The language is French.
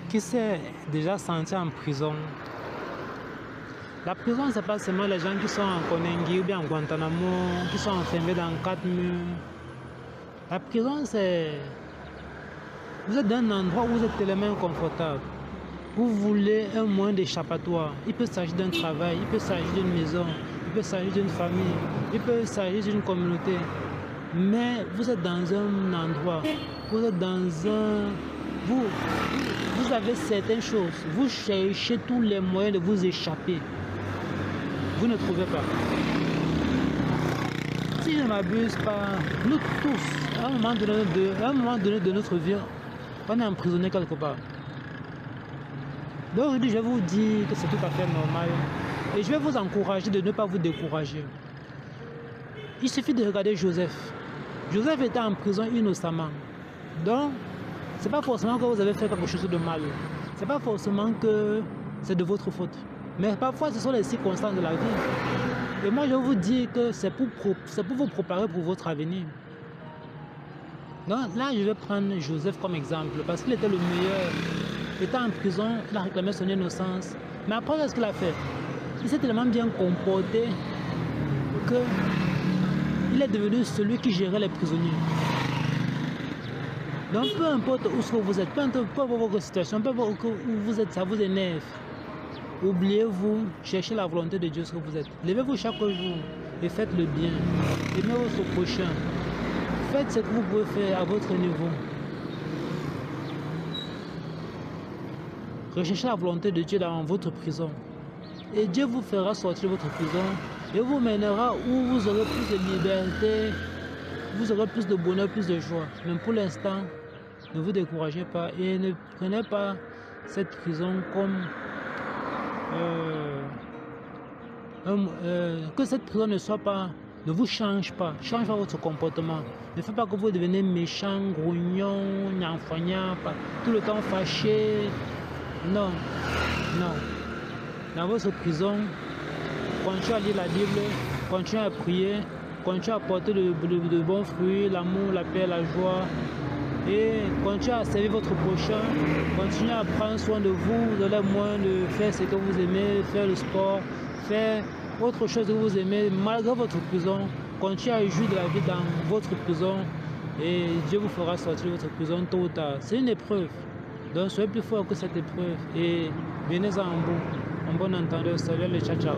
Qui s'est déjà senti en prison? La prison, c'est pas seulement les gens qui sont en Konengi ou bien en Guantanamo, qui sont enfermés dans 4 murs. La prison, c'est... Vous êtes dans un endroit où vous êtes tellement inconfortable. Vous voulez un moyen d'échappatoire. Il peut s'agir d'un travail, il peut s'agir d'une maison, il peut s'agir d'une famille, il peut s'agir d'une communauté. Mais vous êtes dans un endroit, vous êtes dans un... Vous avez certaines choses, vous cherchez tous les moyens de vous échapper. Vous ne trouvez pas. Si je ne m'abuse pas, nous tous, à un moment donné de notre vie, on est emprisonné quelque part. Donc aujourd'hui, je vais vous dire que c'est tout à fait normal. Et je vais vous encourager de ne pas vous décourager. Il suffit de regarder Joseph. Joseph était en prison innocemment. Donc, c'est pas forcément que vous avez fait quelque chose de mal. C'est pas forcément que c'est de votre faute. Mais parfois, ce sont les circonstances de la vie. Et moi, je vais vous dire que c'est pour vous préparer pour votre avenir. Donc là, je vais prendre Joseph comme exemple parce qu'il était le meilleur. Il était en prison, il a réclamé son innocence. Mais après, qu'est-ce qu'il a fait? Il s'est tellement bien comporté qu'il est devenu celui qui gérait les prisonniers. Donc peu importe où vous êtes, peu importe votre situation, peu importe où vous êtes, ça vous énerve. Oubliez-vous, cherchez la volonté de Dieu ce que vous êtes. Levez-vous chaque jour et faites le bien. Aimez votre prochain. Faites ce que vous pouvez faire à votre niveau. Recherchez la volonté de Dieu dans votre prison. Et Dieu vous fera sortir de votre prison et vous mènera où vous aurez plus de liberté, vous aurez plus de bonheur, plus de joie. Mais pour l'instant, ne vous découragez pas et ne prenez pas cette prison comme... que cette prison ne vous change pas votre comportement. Ne faites pas que vous devenez méchant, grognon, gnanfagnan, tout le temps fâché. Non, non. Dans votre prison, continuez à lire la Bible, continuez à prier, continuez à porter de bons fruits, l'amour, la paix, la joie. Et continuez à servir votre prochain, continuez à prendre soin de vous, vous aurez moins de faire ce que vous aimez, faire le sport, faire autre chose que vous aimez, malgré votre prison, continuez à jouir de la vie dans votre prison et Dieu vous fera sortir de votre prison tôt ou tard. C'est une épreuve, donc soyez plus fort que cette épreuve et venez-en en bon entendeur. Salut, ciao, ciao.